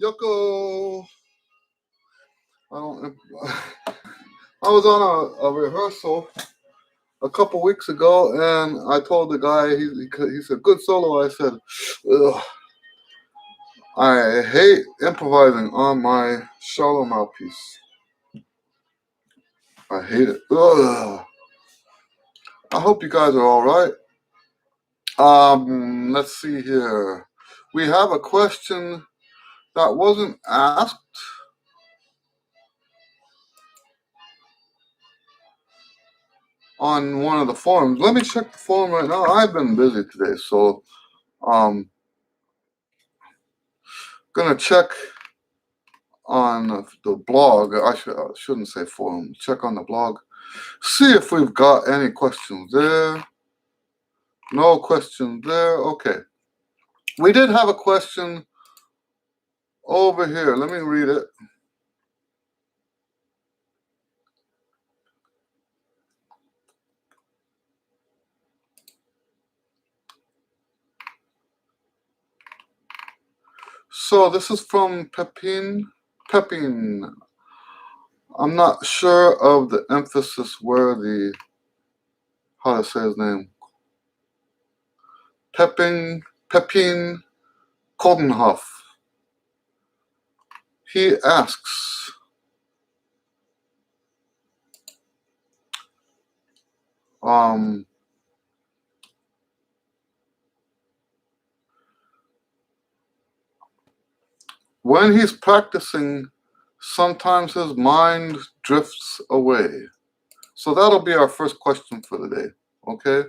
Yoko. I was on a rehearsal a couple weeks ago, and I told the guy, he said, good solo. I said, ugh, I hate improvising on my shallow mouthpiece. I hate it. Ugh. I hope you guys are all right. Let's see here. We have a question that wasn't asked. On one of the forums. Let me check the forum right now. I've been busy today, so gonna check on the blog. I shouldn't say forum. Check on the blog. See if we've got any questions there. No questions there. Okay. We did have a question over here. Let me read it. So this is from Pepin. I'm not sure of the emphasis where how to say his name. Pepin Koldenhoff. He asks, when he's practicing, sometimes his mind drifts away. So that'll be our first question for the day, okay?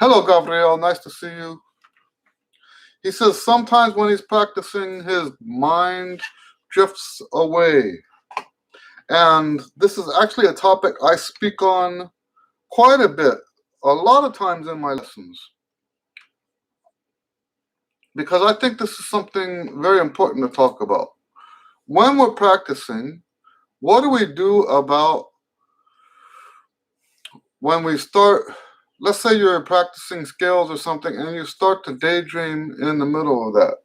Hello, Gabriel, nice to see you. He says sometimes when he's practicing, his mind drifts away. And this is actually a topic I speak on quite a bit, a lot of times in my lessons. Because I think this is something very important to talk about. When we're practicing, what do we do about when we start, let's say you're practicing scales or something and you start to daydream in the middle of that?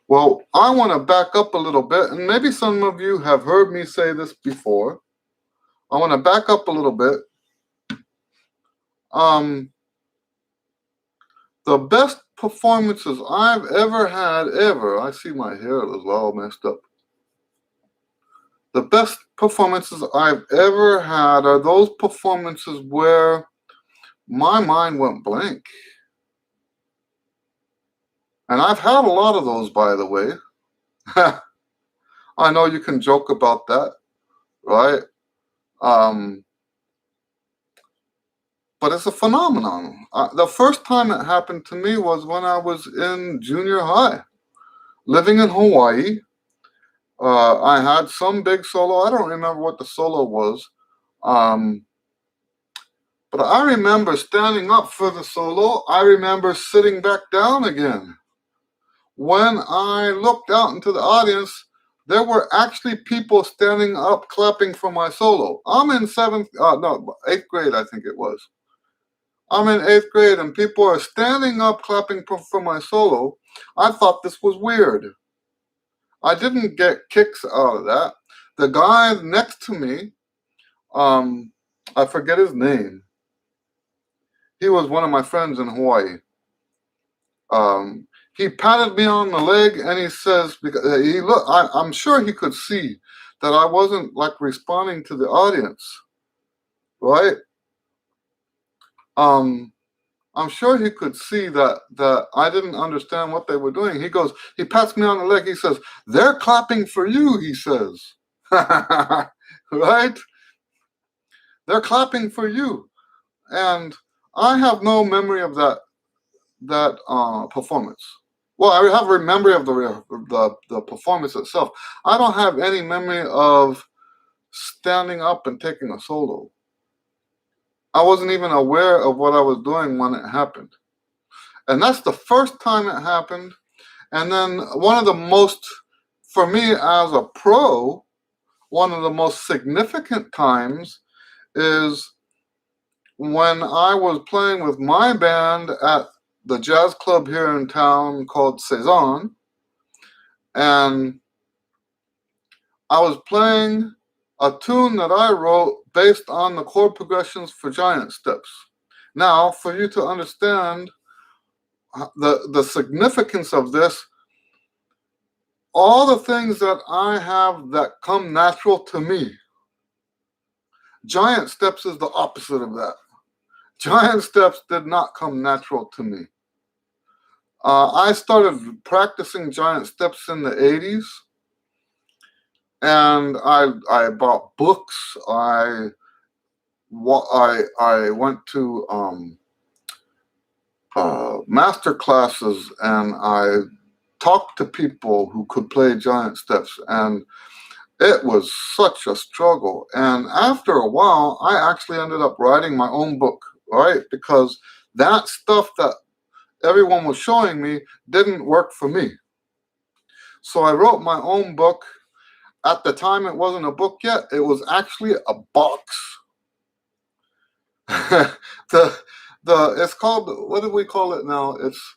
Well, I want to back up a little bit, and maybe some of you have heard me say this before. I want to back up a little bit. The best performances I've ever had, I see my hair is all messed up. The best performances I've ever had are those performances where my mind went blank. And I've had a lot of those, by the way. I know you can joke about that, right? But it's a phenomenon. The first time it happened to me was when I was in junior high, living in Hawaii. I had some big solo. I don't remember what the solo was. But I remember standing up for the solo. I remember sitting back down again. When I looked out into the audience, there were actually people standing up clapping for my solo. I'm in 8th grade, I think it was. I'm in 8th grade and people are standing up clapping for my solo. I thought this was weird. I didn't get kicks out of that. The guy next to me, I forget his name. He was one of my friends in Hawaii. He patted me on the leg and he says, because I'm sure he could see that I wasn't like responding to the audience, right? I'm sure he could see that I didn't understand what they were doing. He pats me on the leg. He says, they're clapping for you, he says. Right? They're clapping for you. And I have no memory of that performance. Well, I have a memory of the performance itself. I don't have any memory of standing up and taking a solo. I wasn't even aware of what I was doing when it happened. And that's the first time it happened. And then one of the most, for me as a pro, one of the most significant times is when I was playing with my band at the jazz club here in town called Cezanne, and I was playing a tune that I wrote based on the chord progressions for Giant Steps. Now, for you to understand the significance of this, all the things that I have that come natural to me, Giant Steps is the opposite of that. Giant Steps did not come natural to me. I started practicing Giant Steps in the 80s, and I bought books. I went to master classes, and I talked to people who could play Giant Steps, and it was such a struggle. And after a while, I actually ended up writing my own book, right? Because that stuff that everyone was showing me didn't work for me. So I wrote my own book. At the time, it wasn't a book yet. It was actually a box. It's called, what do we call it now? It's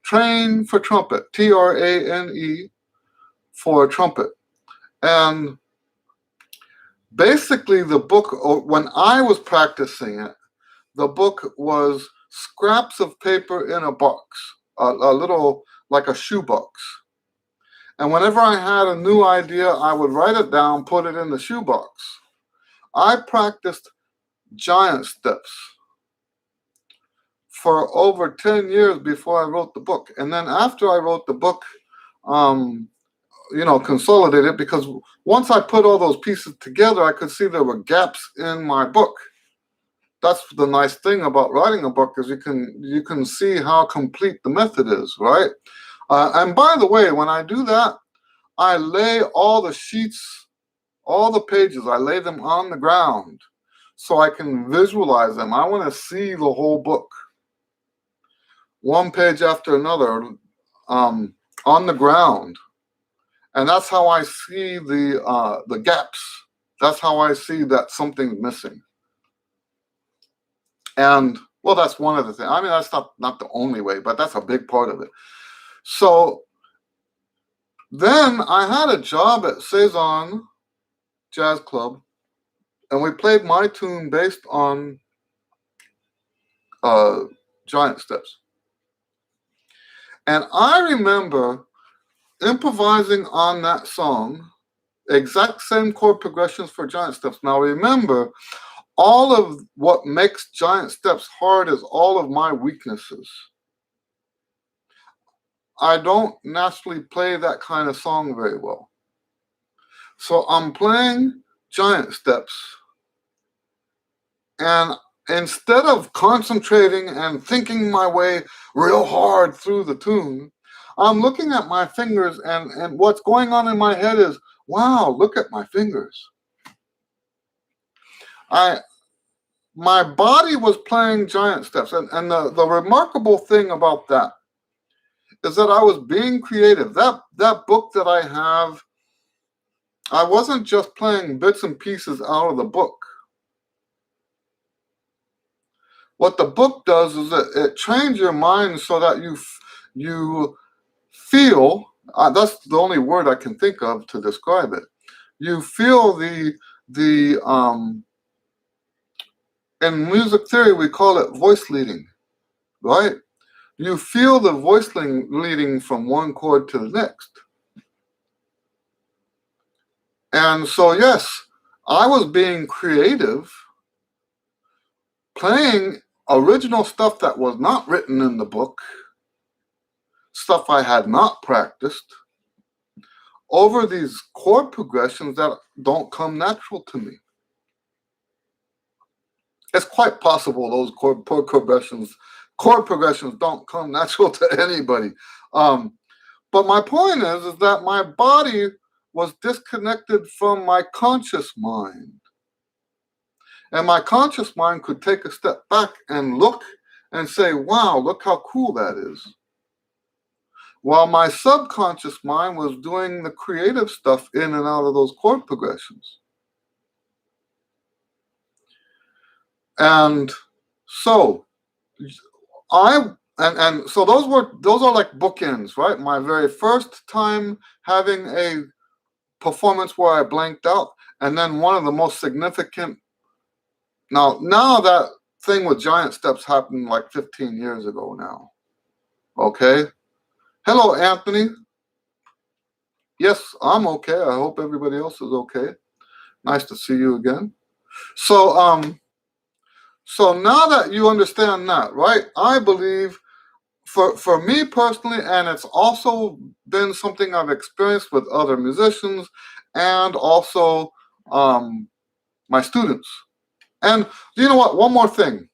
Train for Trumpet, Trane for trumpet. And basically the book, when I was practicing it, the book was scraps of paper in a box, a little, like a shoebox. And whenever I had a new idea, I would write it down, put it in the shoebox. I practiced Giant Steps for over 10 years before I wrote the book. And then after I wrote the book, consolidated, because once I put all those pieces together, I could see there were gaps in my book. That's the nice thing about writing a book, is you can see how complete the method is, right? And by the way, when I do that, I lay all the sheets, all the pages, I lay them on the ground so I can visualize them. I want to see the whole book, one page after another, on the ground. And that's how I see the gaps. That's how I see that something's missing. And, well, that's one of the things. I mean, that's not the only way, but that's a big part of it. So then I had a job at Cezanne Jazz Club, and we played my tune based on Giant Steps. And I remember improvising on that song, exact same chord progressions for Giant Steps. Now remember, all of what makes Giant Steps hard is all of my weaknesses. I don't naturally play that kind of song very well. So I'm playing Giant Steps, and instead of concentrating and thinking my way real hard through the tune, I'm looking at my fingers, and what's going on in my head is, wow, look at my fingers. My body was playing Giant Steps, and the remarkable thing about that is that I was being creative. That book that I have, I wasn't just playing bits and pieces out of the book. What the book does is it trains your mind so that you feel, that's the only word I can think of to describe it. You feel in music theory, we call it voice leading, right? You feel the voice leading from one chord to the next. And so, yes, I was being creative, playing original stuff that was not written in the book, stuff I had not practiced, over these chord progressions that don't come natural to me. It's quite possible those chord progressions don't come natural to anybody. But my point is that my body was disconnected from my conscious mind. And my conscious mind could take a step back and look and say, wow, look how cool that is. While my subconscious mind was doing the creative stuff in and out of those chord progressions. And so so those are like bookends, right? My very first time having a performance where I blanked out, and then one of the most significant. Now that thing with giant steps happened like 15 years ago now. Okay. Hello, Anthony. Yes, I'm okay. I hope everybody else is okay. Nice to see you again. So now that you understand that, right? I believe for me personally, and it's also been something I've experienced with other musicians and also my students. And you know what? One more thing.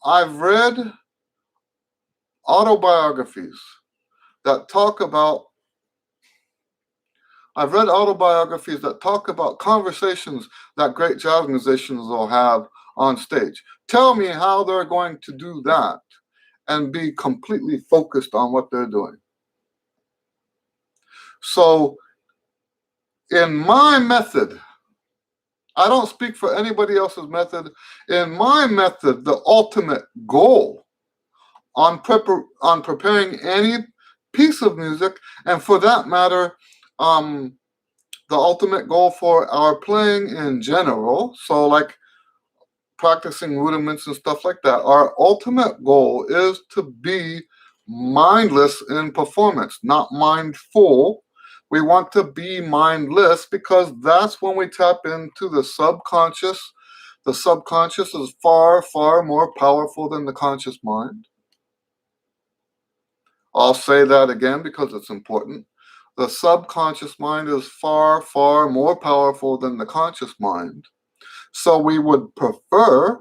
I've read autobiographies that talk about conversations that great jazz musicians will have on stage. Tell me how they're going to do that and be completely focused on what they're doing. So in my method, I don't speak for anybody else's method. In my method, the ultimate goal on preparing any piece of music, and for that matter, the ultimate goal for our playing in general, so like practicing rudiments and stuff like that, our ultimate goal is to be mindless in performance, not mindful. We want to be mindless because that's when we tap into the subconscious. The subconscious is far, far more powerful than the conscious mind. I'll say that again because it's important. The subconscious mind is far, far more powerful than the conscious mind. So we would prefer,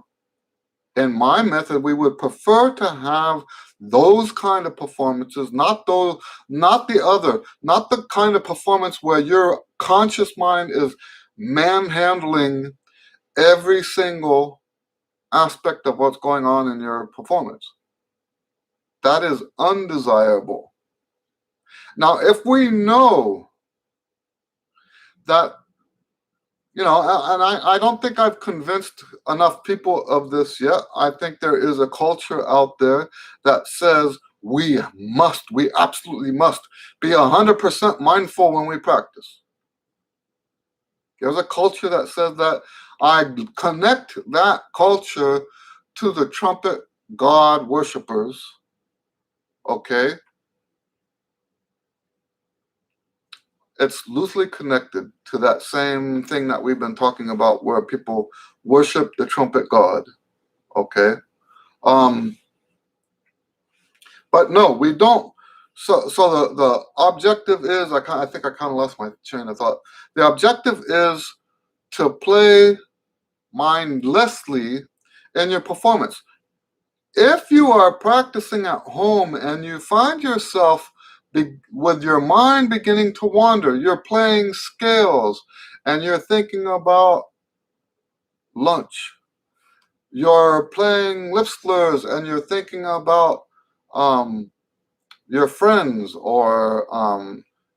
in my method, we would prefer to have those kind of performances, not the kind of performance where your conscious mind is manhandling every single aspect of what's going on in your performance. That is undesirable. Now, if we know that, and I don't think I've convinced enough people of this yet. I think there is a culture out there that says we absolutely must be 100% mindful when we practice. There's a culture that says that. I connect that culture to the trumpet God worshipers, okay? It's loosely connected to that same thing that we've been talking about where people worship the trumpet God, okay? But no, we don't. So the objective is, I think I kind of lost my train of thought. The objective is to play mindlessly in your performance. If you are practicing at home and you find yourself with your mind beginning to wander, you're playing scales and you're thinking about lunch. You're playing lip slurs and you're thinking about your friends or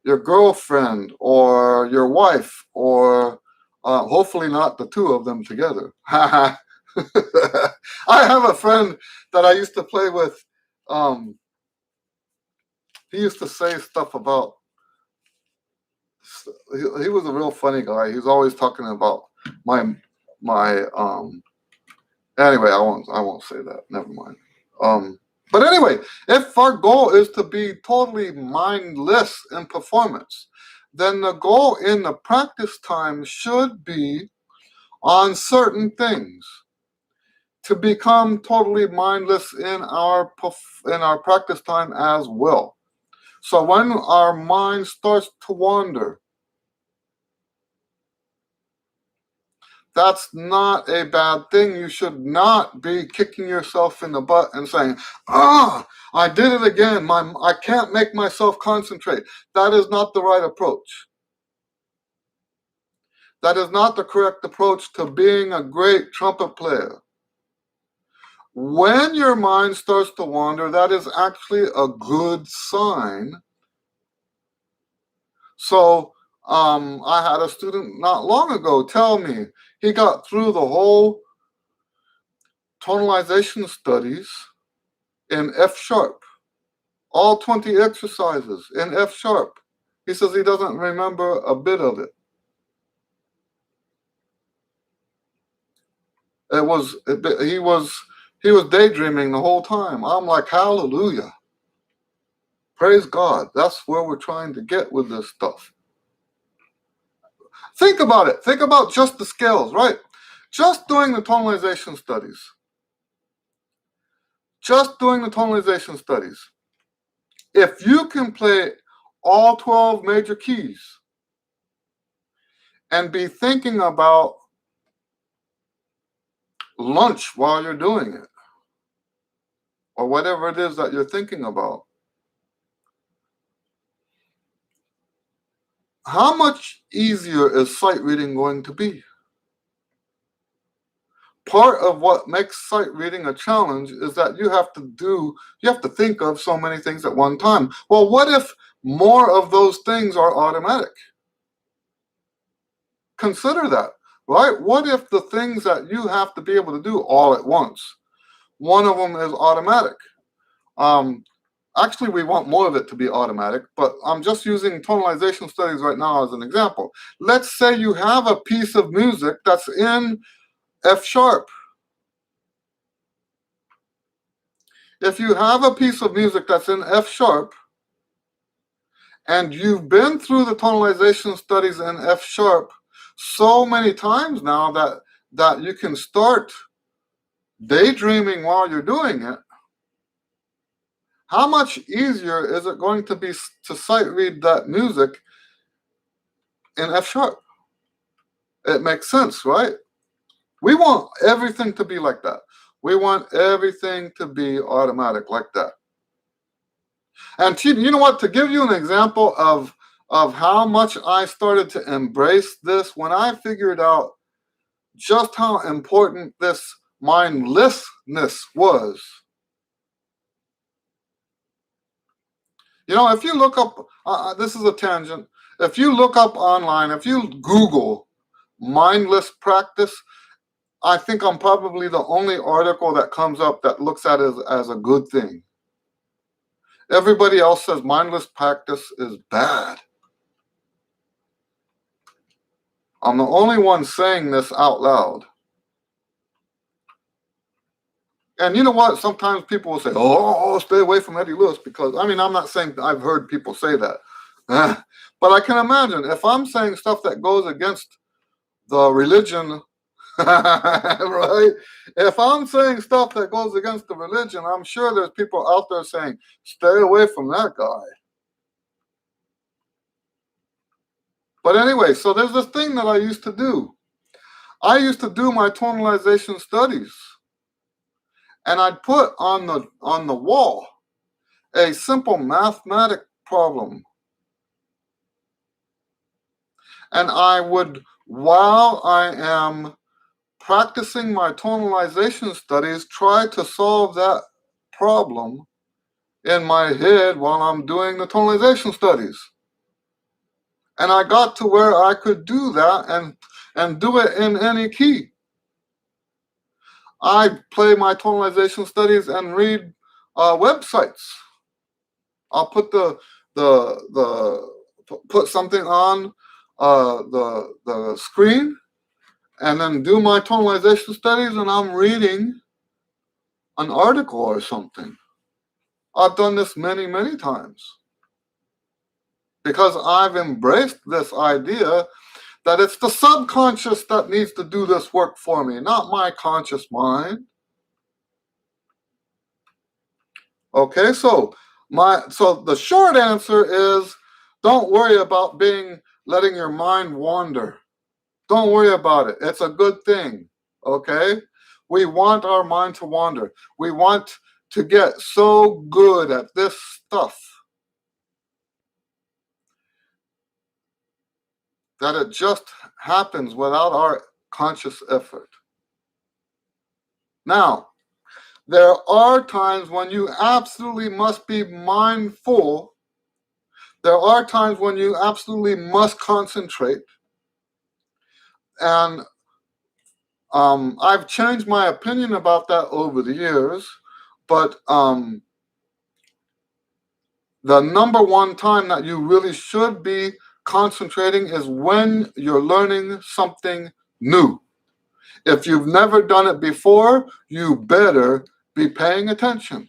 your girlfriend or your wife, or hopefully not the two of them together. I have a friend that I used to play with. He used to say stuff about. He was a real funny guy. He's always talking about my. Anyway, I won't say that. Never mind. But anyway, if our goal is to be totally mindless in performance, then the goal in the practice time should be on certain things. To become totally mindless in our practice time as well. So when our mind starts to wander, That's not a bad thing. You should not be kicking yourself in the butt and saying, I did it again. I can't make myself concentrate. That is not the right approach. That is not the correct approach to being a great trumpet player. When your mind starts to wander, that is actually a good sign. So I had a student not long ago tell me he got through the whole tonalization studies in F sharp, all 20 exercises in F sharp. He says he doesn't remember a bit of it. He was daydreaming the whole time. I'm like, hallelujah. Praise God. That's where we're trying to get with this stuff. Think about it. Think about just the scales, right? Just doing the tonalization studies. Just doing the tonalization studies. If you can play all 12 major keys and be thinking about lunch while you're doing it, or whatever it is that you're thinking about, how much easier is sight reading going to be? Part of what makes sight reading a challenge is that you have to think of so many things at one time. Well, what if more of those things are automatic? Consider that, right? What if the things that you have to be able to do all at once, one of them is automatic? Actually, we want more of it to be automatic, but I'm just using tonalization studies right now as an example. Let's say you have a piece of music that's in F sharp. If you have a piece of music that's in F sharp, and you've been through the tonalization studies in F sharp so many times now that you can start daydreaming while you're doing it, how much easier is it going to be to sight read that music in F sharp? It makes sense, right? We want everything to be like that. We want everything to be automatic like that. And you know what? To give you an example of how much I started to embrace this, when I figured out just how important this mindlessness was. You know, if you look up, this is a tangent. If you look up online, if you Google mindless practice, I think I'm probably the only article that comes up that looks at it as a good thing. Everybody else says mindless practice is bad. I'm the only one saying this out loud. And you know what? Sometimes people will say, oh, stay away from Eddie Lewis, because, I'm not saying I've heard people say that. But I can imagine if I'm saying stuff that goes against the religion, right? If I'm saying stuff that goes against the religion, I'm sure there's people out there saying, stay away from that guy. But anyway, so there's this thing that I used to do. I used to do my tonalization studies, and I'd put on the wall a simple mathematic problem. And I would, while I am practicing my tonalization studies, try to solve that problem in my head while I'm doing the tonalization studies. And I got to where I could do that and do it in any key. I play my tonalization studies and read websites. I'll put put something on the screen, and then do my tonalization studies, and I'm reading an article or something. I've done this many, many times because I've embraced this idea that it's the subconscious that needs to do this work for me, not my conscious mind. Okay, so the short answer is, don't worry about letting your mind wander. Don't worry about it. It's a good thing. Okay? We want our mind to wander. We want to get so good at this stuff that it just happens without our conscious effort. Now, there are times when you absolutely must be mindful. There are times when you absolutely must concentrate. And I've changed my opinion about that over the years. But the number one time that you really should be concentrating is when you're learning something new. If you've never done it before, you better be paying attention.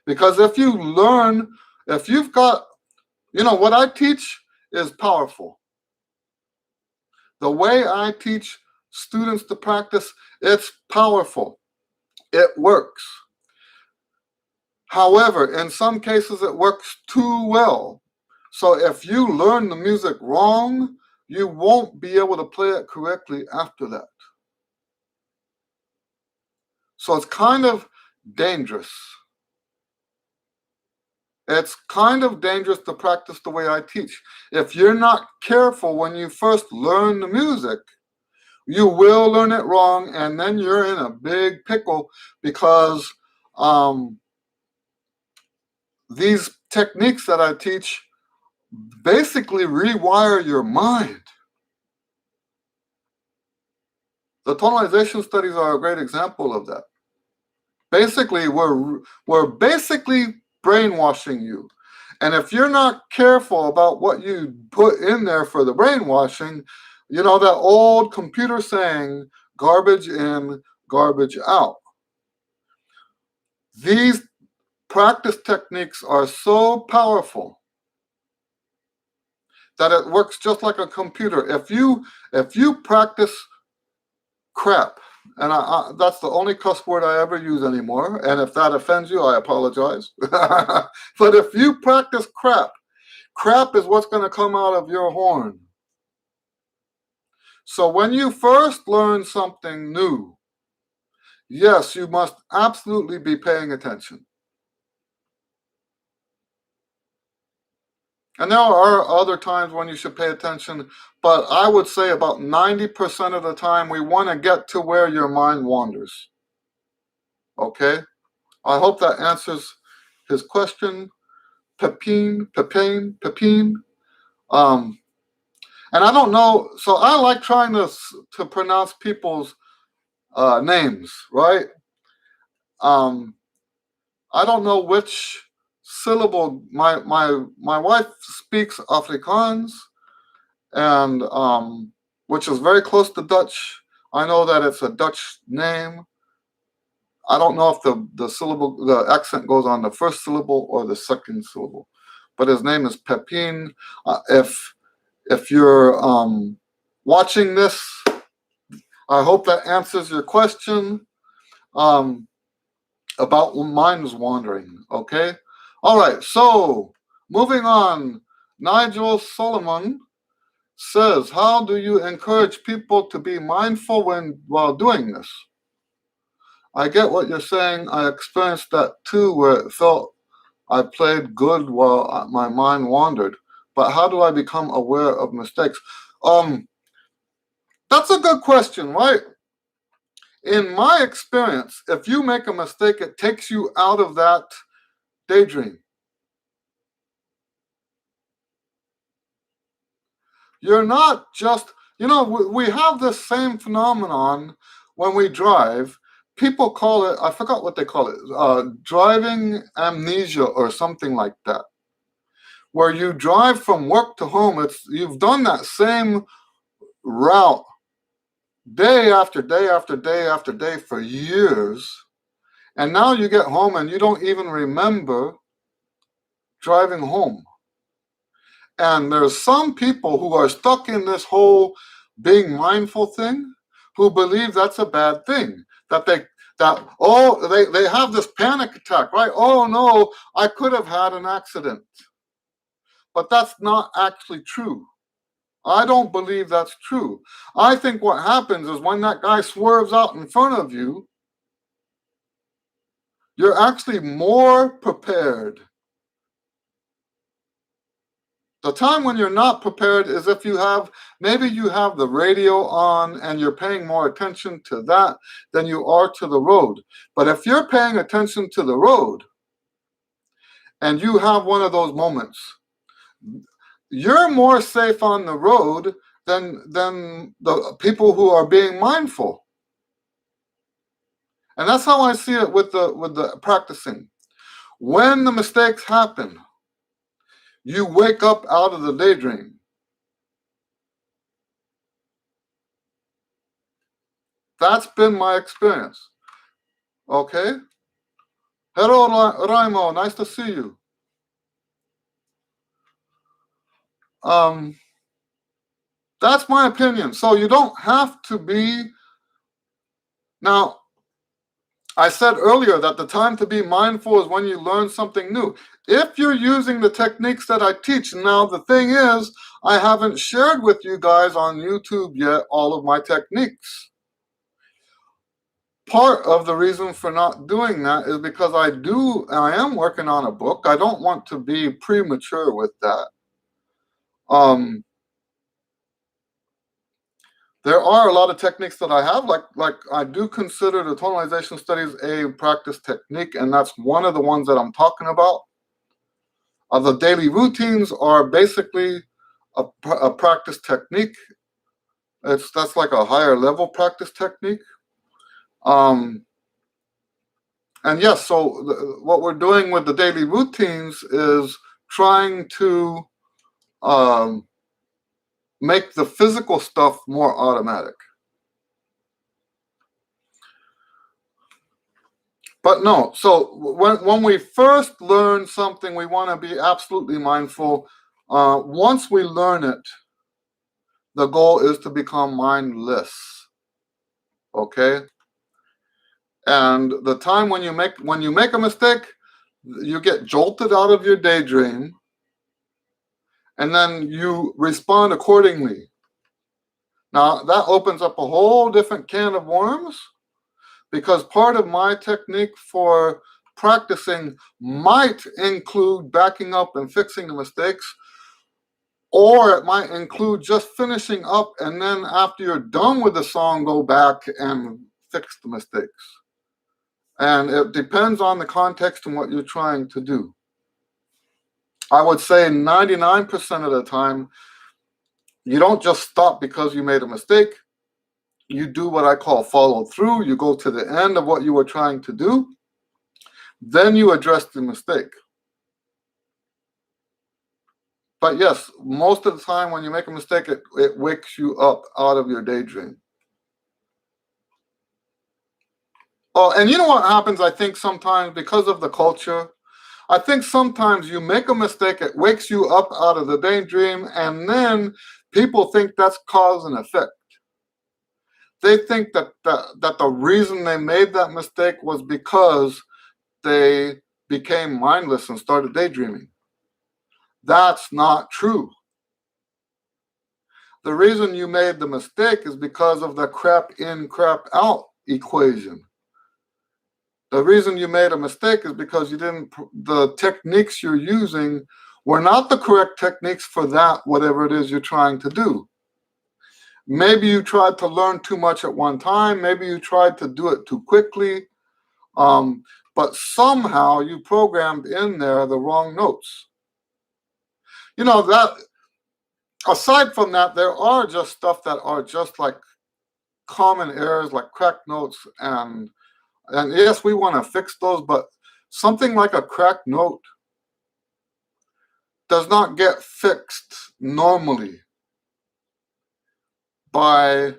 Because if you've got, what I teach is powerful. The way I teach students to practice, it's powerful. It works. However, in some cases, it works too well. So if you learn the music wrong, you won't be able to play it correctly after that. So it's kind of dangerous. It's kind of dangerous to practice the way I teach. If you're not careful when you first learn the music, you will learn it wrong, and then you're in a big pickle because these techniques that I teach basically rewire your mind. The tonalization studies are a great example of that. Basically, we're basically brainwashing you. And if you're not careful about what you put in there for the brainwashing, that old computer saying, garbage in, garbage out. These practice techniques are so powerful that it works just like a computer. If you practice crap, and that's the only cuss word I ever use anymore, and if that offends you, I apologize. But if you practice crap is what's going to come out of your horn. So when you first learn something new, yes, you must absolutely be paying attention. And there are other times when you should pay attention, but I would say about 90% of the time we want to get to where your mind wanders. Okay? I hope that answers his question. Pepin. And I don't know, so I like trying to pronounce people's names, right? I don't know which syllable. My wife speaks Afrikaans, and which is very close to Dutch. I know that it's a Dutch name. I don't know if the accent goes on the first syllable or the second syllable, but his name is Pepin. If you're watching this, I hope that answers your question about minds wandering. Okay, all right. So moving on, Nigel Solomon says, "How do you encourage people to be mindful while doing this?" I get what you're saying. I experienced that too, where it felt I played good while my mind wandered. But how do I become aware of mistakes? That's a good question, right? In my experience, if you make a mistake, it takes you out of that daydream. You're not just, we have this same phenomenon when we drive. People call it, I forgot what they call it, driving amnesia or something like that. Where you drive from work to home, you've done that same route day after day after day after day for years. And now you get home and you don't even remember driving home. And there's some people who are stuck in this whole being mindful thing who believe that's a bad thing. They have this panic attack, right? Oh no, I could have had an accident. But that's not actually true. I don't believe that's true. I think what happens is when that guy swerves out in front of you, you're actually more prepared. The time when you're not prepared is if maybe you have the radio on and you're paying more attention to that than you are to the road. But if you're paying attention to the road and you have one of those moments, you're more safe on the road than the people who are being mindful. And that's how I see it with the practicing. When the mistakes happen, you wake up out of the daydream. That's been my experience. Okay? Hello, Raimo. Nice to see you. That's my opinion. So you don't have to be. Now, I said earlier that the time to be mindful is when you learn something new. If you're using the techniques that I teach, now the thing is, I haven't shared with you guys on YouTube yet all of my techniques. Part of the reason for not doing that is because I am working on a book. I don't want to be premature with that. There are a lot of techniques that I have, like I do consider the tonalization studies a practice technique, and that's one of the ones that I'm talking about. The daily routines are basically a practice technique. That's like a higher level practice technique. And yes, so what we're doing with the daily routines is trying to make the physical stuff more automatic. But no, so when we first learn something, we want to be absolutely mindful. Once we learn it, the goal is to become mindless. Okay? And the time when you make a mistake, you get jolted out of your daydream, and then you respond accordingly. Now, that opens up a whole different can of worms, because part of my technique for practicing might include backing up and fixing the mistakes, or it might include just finishing up and then after you're done with the song, go back and fix the mistakes. And it depends on the context and what you're trying to do. I would say 99% of the time, you don't just stop because you made a mistake. You do what I call follow through. You go to the end of what you were trying to do. Then you address the mistake. But yes, most of the time when you make a mistake, it wakes you up out of your daydream. Oh, and you know what happens, I think, sometimes because of the culture? I think sometimes you make a mistake, it wakes you up out of the daydream, and then people think that's cause and effect. They think that the reason they made that mistake was because they became mindless and started daydreaming. That's not true. The reason you made the mistake is because of the crap in, crap out equation. The reason you made a mistake is because the techniques you're using were not the correct techniques for that, whatever it is you're trying to do. Maybe you tried to learn too much at one time. Maybe you tried to do it too quickly. But somehow you programmed in there the wrong notes. You know, that aside from that, there are just stuff that are just like common errors, like cracked notes, and yes, we want to fix those, but something like a cracked note does not get fixed normally by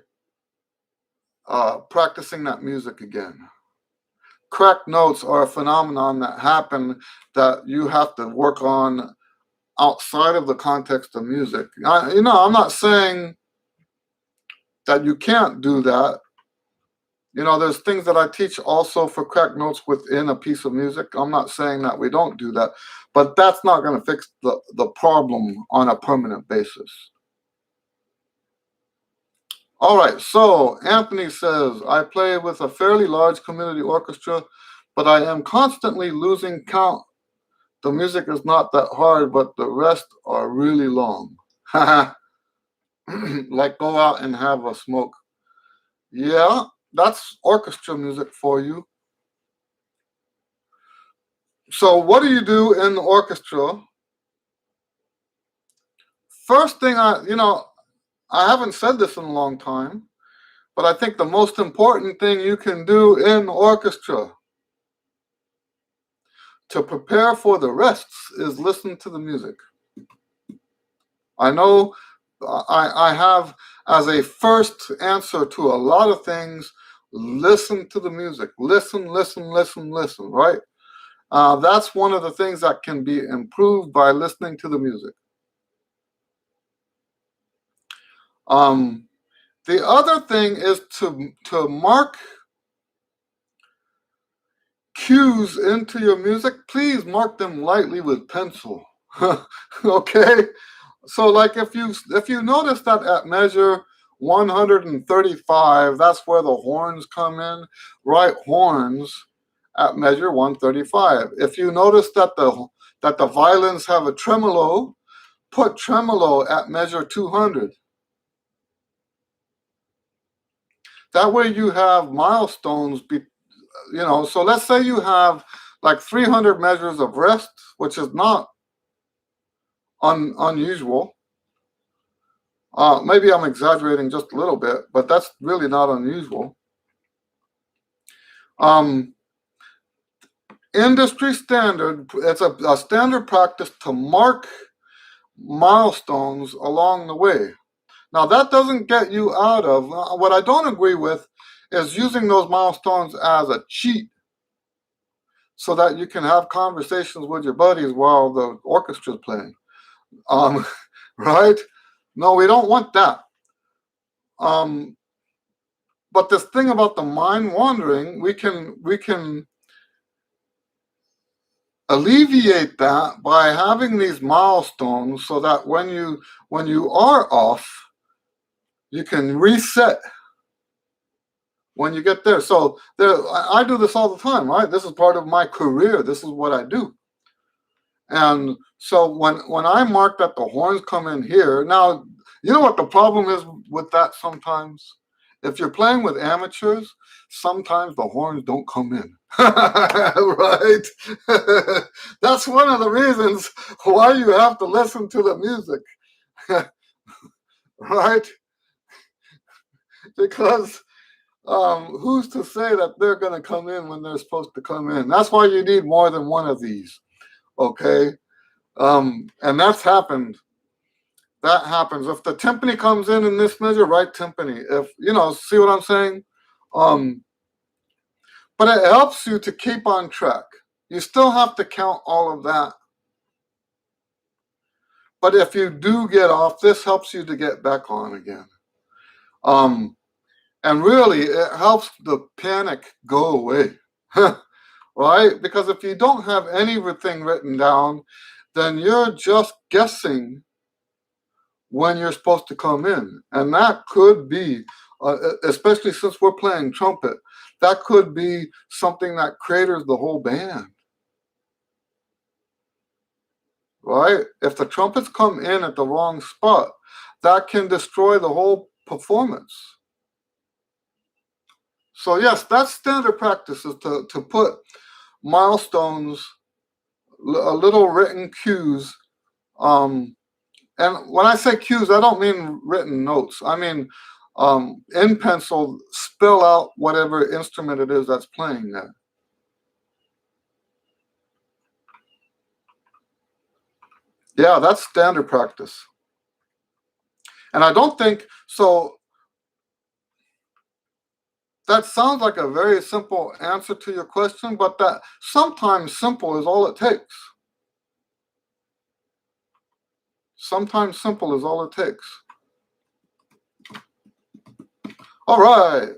practicing that music again. Cracked notes are a phenomenon that happen that you have to work on outside of the context of music. I'm not saying that you can't do that. There's things that I teach also for cracked notes within a piece of music. I'm not saying that we don't do that, but that's not going to fix the problem on a permanent basis. All right, so Anthony says, I play with a fairly large community orchestra, but I am constantly losing count. The music is not that hard, but the rest are really long. Like go out and have a smoke. Yeah, that's orchestra music for you. So what do you do in the orchestra? First thing I haven't said this in a long time, but I think the most important thing you can do in the orchestra to prepare for the rests is listen to the music. I know I have as a first answer to a lot of things, listen to the music. Listen, listen, listen, listen, right? That's one of the things that can be improved by listening to the music. The other thing is to mark cues into your music. Please mark them lightly with pencil. Okay? So like if you notice that at measure 135, that's where the horns come in. Write horns at measure 135. If you notice that the violins have a tremolo, put tremolo at measure 200. That way you have milestones. So let's say you have like 300 measures of rest, which is not unusual. Maybe I'm exaggerating just a little bit, but that's really not unusual. Industry standard, it's a standard practice to mark milestones along the way. Now, that doesn't get you out of, what I don't agree with is using those milestones as a cheat so that you can have conversations with your buddies while the orchestra's playing. Right? No, we don't want that. But this thing about the mind wandering, we can alleviate that by having these milestones so that when you are off, you can reset when you get there. So I do this all the time, right? This is part of my career. This is what I do. And so when I mark that the horns come in here, now, you know what the problem is with that sometimes? If you're playing with amateurs, sometimes the horns don't come in. Right? That's one of the reasons why you have to listen to the music. Right? Because who's to say that they're going to come in when they're supposed to come in? That's why you need more than one of these. Okay? And that's happened. That happens. If the timpani comes in this measure, right timpani. If, see what I'm saying? But it helps you to keep on track. You still have to count all of that. But if you do get off, this helps you to get back on again. And really, it helps the panic go away. Right? Because if you don't have anything written down, then you're just guessing when you're supposed to come in. And that could be, especially since we're playing trumpet, that could be something that craters the whole band. Right? If the trumpets come in at the wrong spot, that can destroy the whole performance. So yes, that's standard practice, is to put milestones, little written cues. And when I say cues, I don't mean written notes. I mean in pencil, spell out whatever instrument it is that's playing there. Yeah, that's standard practice. And I don't think so. That sounds like a very simple answer to your question, but that sometimes simple is all it takes. Sometimes simple is all it takes. All right.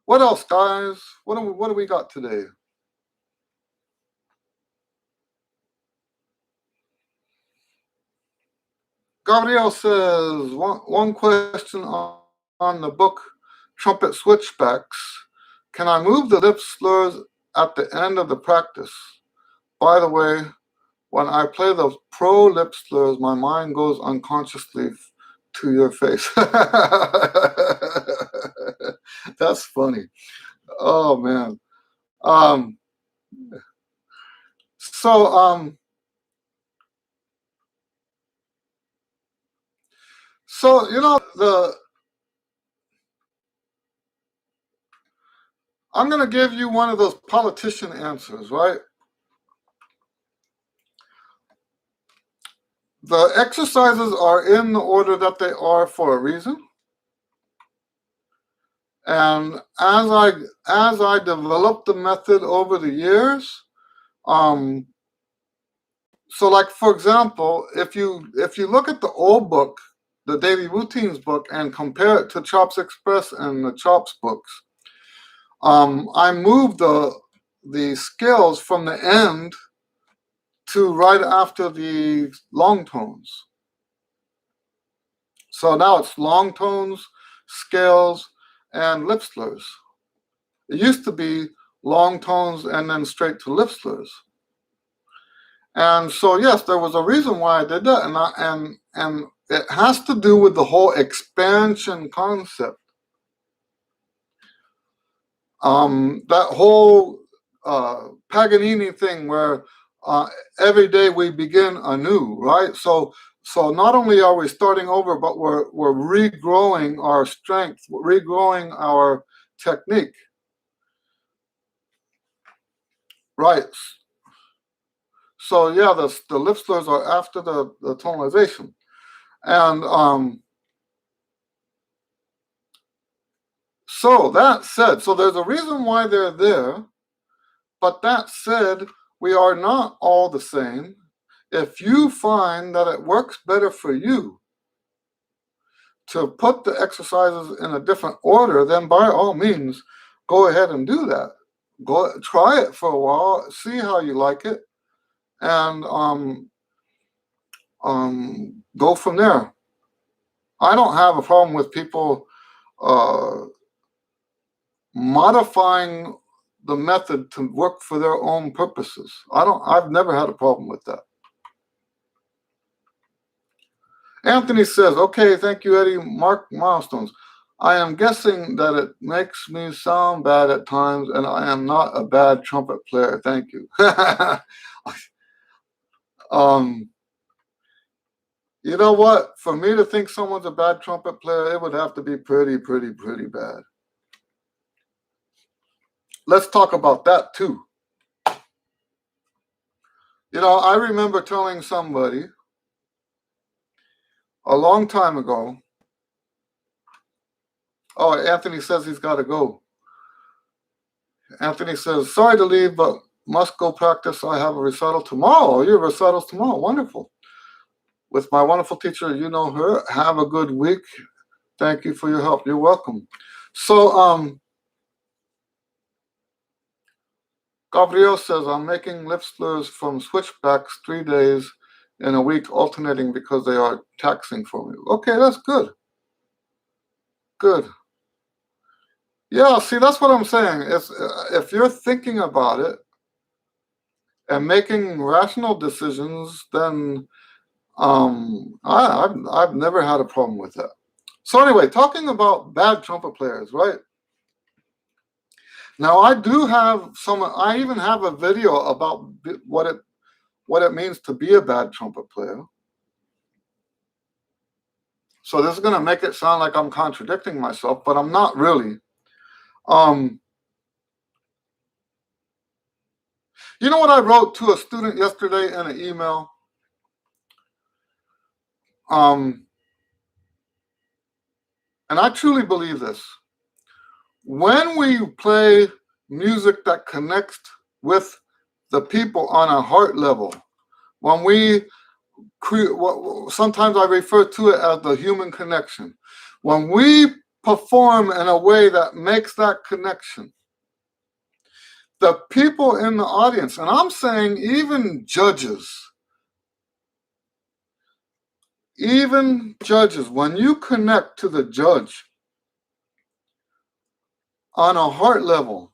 What else, guys? What do we got today? Gabriel says, one question on the book Trumpet Switchbacks, can I move the lip slurs at the end of the practice? By the way, when I play the pro lip slurs, my mind goes unconsciously to your face. That's funny. Oh man. Um, so you know, I'm gonna give you one of those politician answers, right? The exercises are in the order that they are for a reason. And as I developed the method over the years, so like for example, if you look at the old book, the Daily Routines book, and compare it to Chops Express and the Chops books, I moved the scales from the end to right after the long tones. So now it's long tones, scales, and lip slurs. It used to be long tones and then straight to lip slurs. And so yes, there was a reason why I did that, and it has to do with the whole expansion concept. That whole Paganini thing where every day we begin anew, right? So not only are we starting over, but we're regrowing our strength, regrowing our technique, right? So yeah, the lip slurs are after the tonalization, and so that said, so there's a reason why they're there, but that said, we are not all the same. If you find that it works better for you to put the exercises in a different order, then by all means, go ahead and do that. Go try it for a while, see how you like it, and go from there. I don't have a problem with people modifying the method to work for their own purposes. I've never had a problem with that. Anthony says, okay, thank you, Eddie. Mark milestones. I am guessing that it makes me sound bad at times, and I am not a bad trumpet player. Thank you. You know what? For me to think someone's a bad trumpet player, it would have to be pretty bad. Let's talk about that too. You know, I remember telling somebody a long time ago. Oh, Anthony says he's got to go. Anthony says, sorry to leave, but must go practice. I have a recital tomorrow. Your recital's tomorrow. Wonderful. With my wonderful teacher, you know her. Have a good week. Thank you for your help. You're welcome. So, Gabriel says, I'm making lip slurs from switchbacks 3 days in a week, alternating because they are taxing for me. Okay, that's good. Good. Yeah, see, that's what I'm saying. If you're thinking about it and making rational decisions, then I've never had a problem with that. So anyway, talking about bad trumpet players, right? Now I do have I even have a video about what it means to be a bad trumpet player. So this is going to make it sound like I'm contradicting myself, but I'm not really. You know what I wrote to a student yesterday in an email? And I truly believe this. When we play music that connects with the people on a heart level, when we sometimes I refer to it as the human connection. When we perform in a way that makes that connection, the people in the audience, and I'm saying even judges, when you connect to the judge, on a heart level,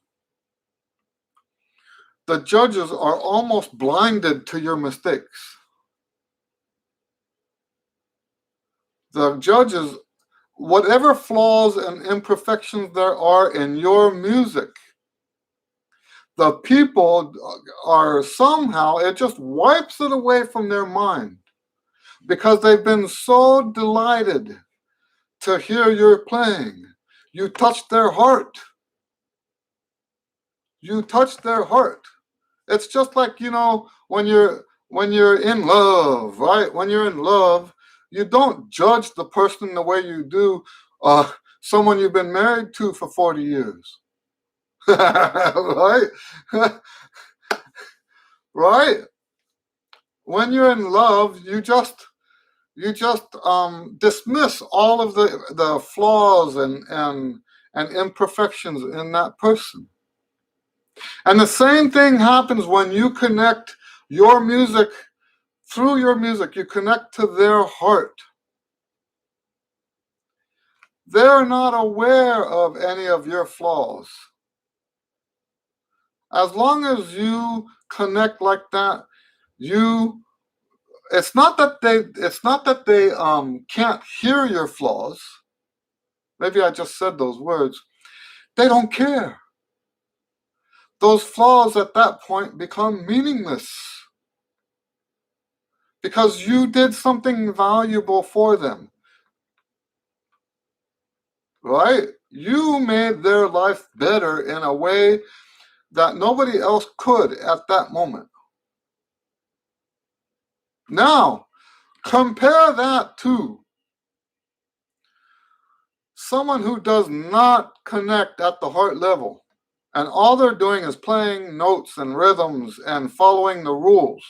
the judges are almost blinded to your mistakes. The judges, whatever flaws and imperfections there are in your music, the people are somehow, it just wipes it away from their mind because they've been so delighted to hear you're playing. You touch their heart. You touch their heart. It's just like, when you're in love, right? When you're in love, you don't judge the person the way you do someone you've been married to for 40 years. Right? Right? When you're in love, you just dismiss all of the flaws and imperfections in that person. And the same thing happens when you connect your music. Through your music, you connect to their heart. They're not aware of any of your flaws. As long as you connect like that, it's not that they can't hear your flaws. Maybe I just said those words. They don't care. Those flaws at that point become meaningless because you did something valuable for them. Right? You made their life better in a way that nobody else could at that moment. Now, compare that to someone who does not connect at the heart level, and all they're doing is playing notes and rhythms and following the rules.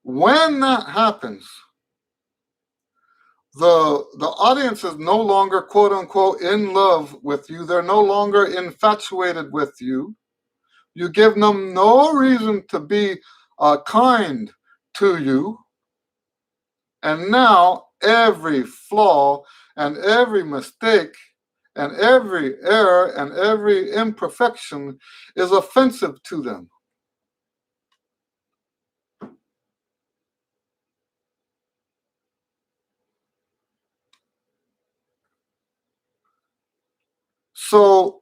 When that happens, the audience is no longer, quote unquote, in love with you. They're no longer infatuated with you. You give them no reason to be kind to you. And now every flaw and every mistake and every error and every imperfection is offensive to them. So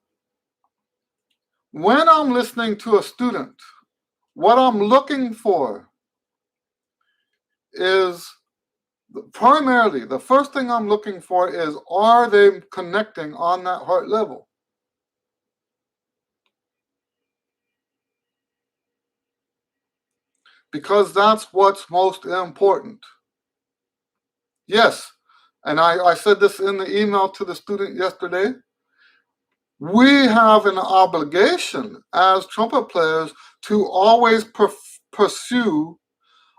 when I'm listening to a student, what I'm looking for is primarily, the first thing I'm looking for is, are they connecting on that heart level? Because that's what's most important. Yes, and I said this in the email to the student yesterday. We have an obligation as trumpet players to always pursue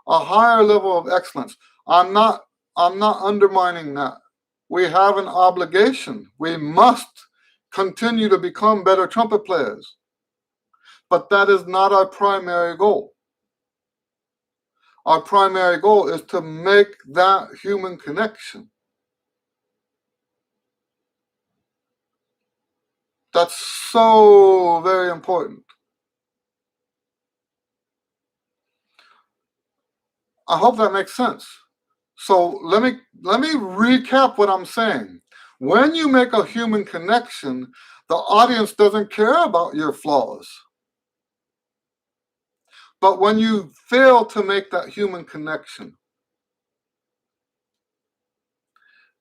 a higher level of excellence. I'm not undermining that. We have an obligation. We must continue to become better trumpet players. But that is not our primary goal. Our primary goal is to make that human connection. That's so very important. I hope that makes sense. So let me recap what I'm saying. When you make a human connection, the audience doesn't care about your flaws. But when you fail to make that human connection,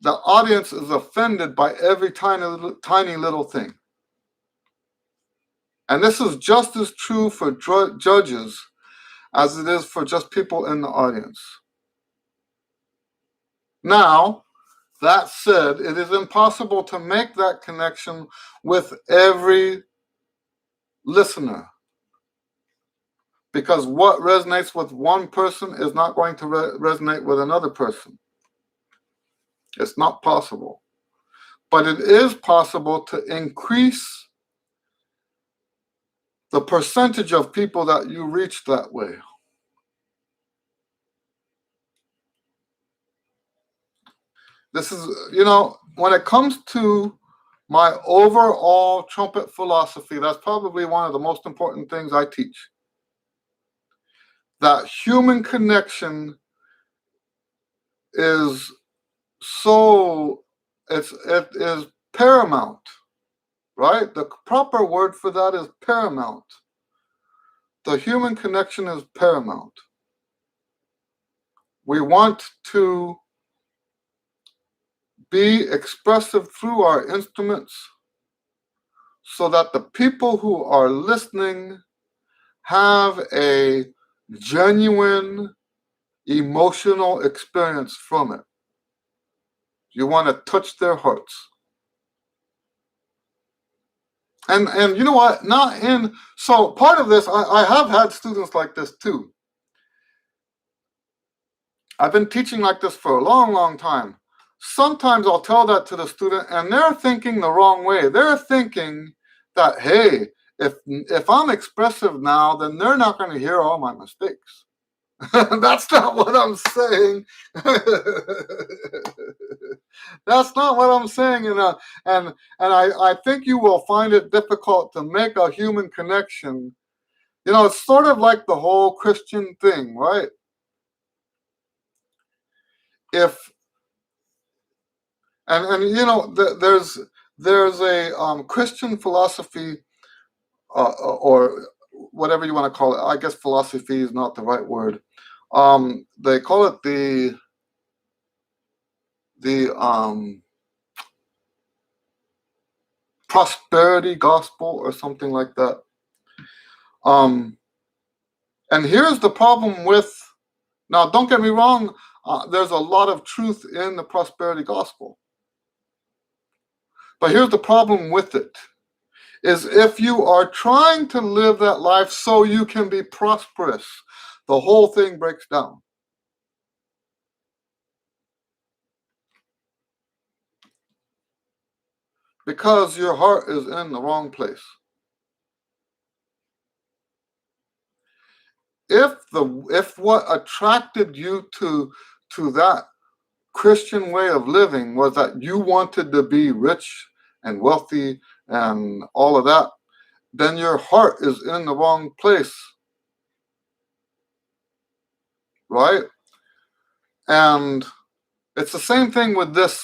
the audience is offended by every tiny little thing. And this is just as true for judges as it is for just people in the audience. Now, that said, it is impossible to make that connection with every listener, because what resonates with one person is not going to resonate with another person. It's not possible. But it is possible to increase the percentage of people that you reach that way. This is, when it comes to my overall trumpet philosophy, that's probably one of the most important things I teach. That human connection is it is paramount, right? The proper word for that is paramount. The human connection is paramount. We want to be expressive through our instruments so that the people who are listening have a genuine emotional experience from it. You want to touch their hearts. And you know what? So part of this, I have had students like this too. I've been teaching like this for a long, long time. Sometimes I'll tell that to the student and they're thinking the wrong way. They're thinking that, hey, if I'm expressive now, then they're not going to hear all my mistakes. That's not what I'm saying. That's not what I'm saying. And I think you will find it difficult to make a human connection. You know, it's sort of like the whole Christian thing, right? And you know, there's a Christian philosophy, or whatever you want to call it. I guess philosophy is not the right word. They call it the prosperity gospel or something like that. And here's the problem with, now don't get me wrong, there's a lot of truth in the prosperity gospel. But here's the problem with it, is if you are trying to live that life so you can be prosperous, the whole thing breaks down. Because your heart is in the wrong place. If what attracted you to that Christian way of living was that you wanted to be rich and wealthy and all of that, then your heart is in the wrong place, right? And it's the same thing with this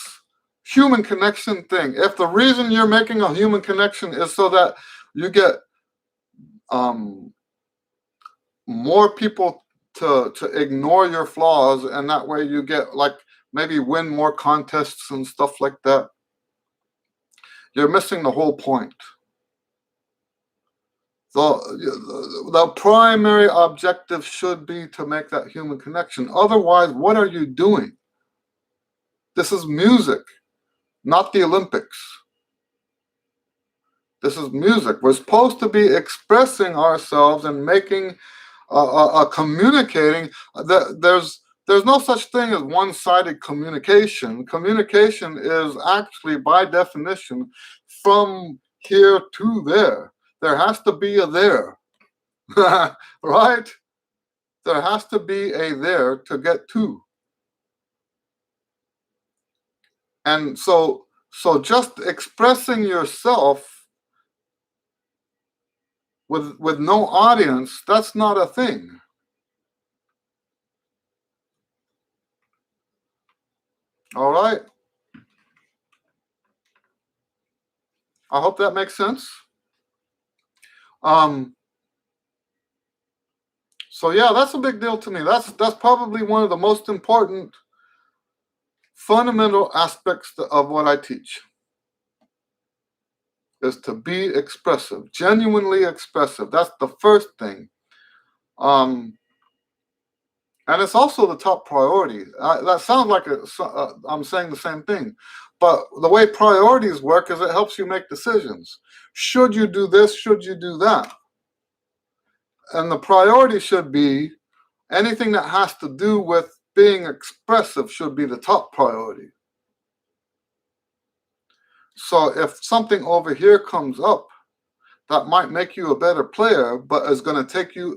human connection thing. If the reason you're making a human connection is so that you get more people to ignore your flaws, and that way you get, like, maybe win more contests and stuff like that, you're missing the whole point. The primary objective should be to make that human connection. Otherwise, what are you doing? This is music, not the Olympics. This is music. We're supposed to be expressing ourselves and making, communicating. There's no such thing as one-sided communication. Communication is actually, by definition, from here to there. There has to be a there, right? There has to be a there to get to. And so just expressing yourself with no audience, that's not a thing. All right. I hope that makes sense. So yeah, that's a big deal to me. That's probably one of the most important fundamental aspects of what I teach, is to be expressive, genuinely expressive. That's the first thing. And it's also the top priority. That sounds like I'm saying the same thing. But the way priorities work is it helps you make decisions. Should you do this? Should you do that? And the priority should be anything that has to do with being expressive should be the top priority. So if something over here comes up that might make you a better player, but is going to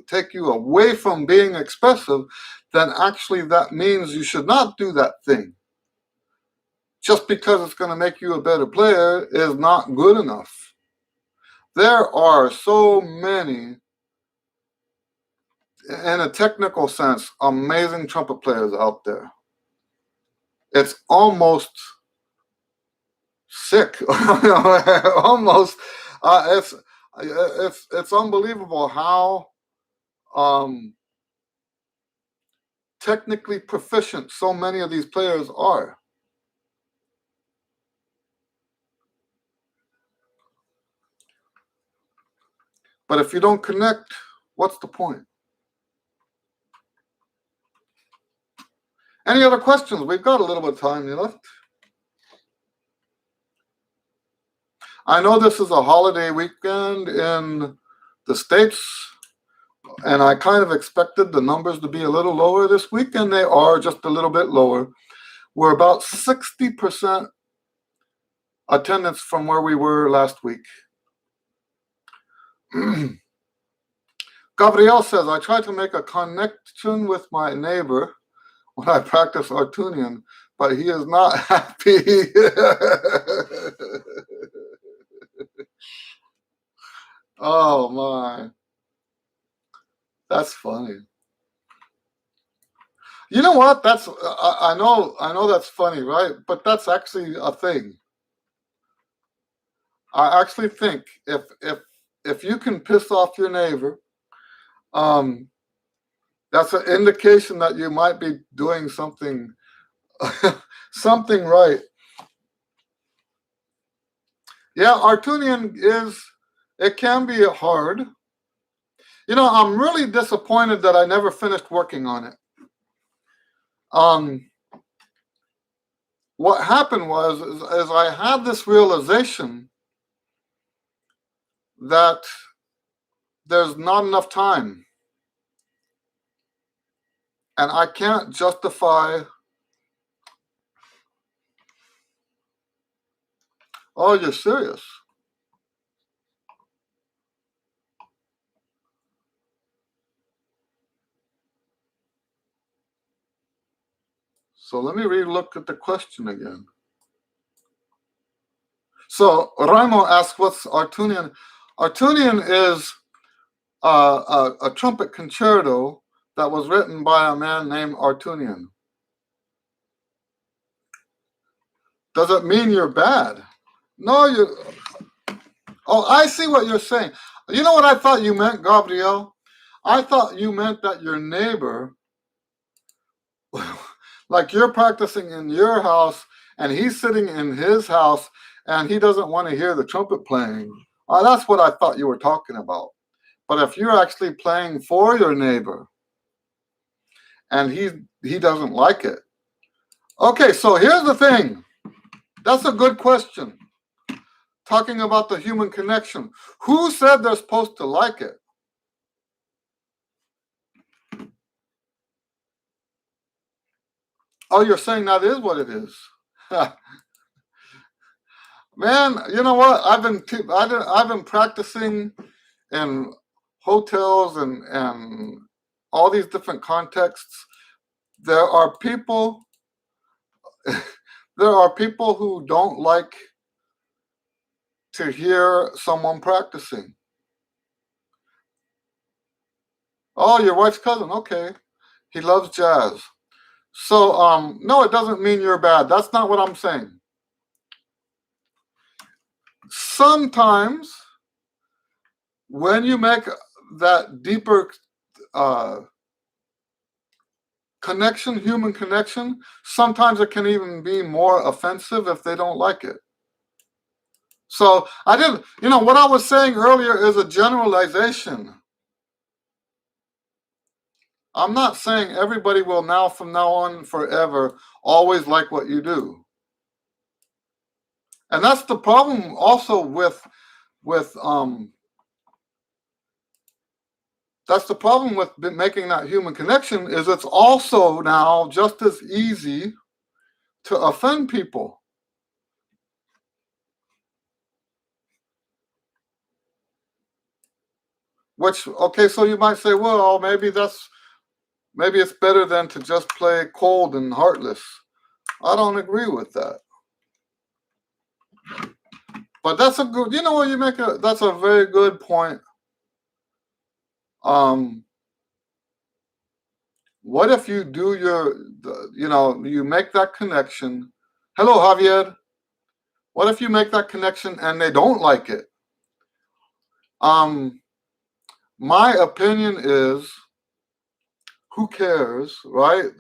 take you away from being expressive, then actually that means you should not do that thing. just because it's going to make you a better player is not good enough. There are so many, in a technical sense, amazing trumpet players out there. It's almost sick. Almost, it's unbelievable how technically proficient so many of these players are. But if you don't connect, what's the point? Any other questions? We've got a little bit of time left. I know this is a holiday weekend in the States, and I kind of expected the numbers to be a little lower this week, and they are just a little bit lower. We're about 60% attendance from where we were last week. Gabriel says, I try to make a connection with my neighbor when I practice Artunian, but he is not happy. Oh my, that's funny. You know what? That's I know that's funny, right? But that's actually a thing. I actually think if you can piss off your neighbor, that's an indication that you might be doing something something right. Yeah, Artunian it can be hard. You know, I'm really disappointed that I never finished working on it. What happened was is I had this realization that there's not enough time. And I can't justify, oh, you're serious. So let me relook at the question again. So Raimo asks, what's Artunian? Artunian is a trumpet concerto that was written by a man named Artunian. Does it mean you're bad? No, you. Oh, I see what you're saying. You know what I thought you meant, Gabriel? I thought you meant that your neighbor, like you're practicing in your house and he's sitting in his house and he doesn't want to hear the trumpet playing. That's what I thought you were talking about. But if you're actually playing for your neighbor and he doesn't like it. Okay, so here's the thing. That's a good question. Talking about the human connection. Who said they're supposed to like it? Oh, you're saying that is what it is. Man, you know what? I've been practicing in hotels and all these different contexts. There are people who don't like to hear someone practicing. Oh, your wife's cousin. Okay. He loves jazz. So no, it doesn't mean you're bad. That's not what I'm saying. Sometimes when you make that deeper connection, human connection, sometimes it can even be more offensive if they don't like it. So I didn't, what I was saying earlier is a generalization. I'm not saying everybody will now, from now on, forever, always like what you do. And that's the problem also with that's the problem with making that human connection is it's also now just as easy to offend people. Which, okay, so you might say, well, maybe it's better than to just play cold and heartless. I don't agree with that. But that's a good, you know what, that's a very good point. What if you do you make that connection? Hello, Javier. What if you make that connection and they don't like it? My opinion is, who cares, right?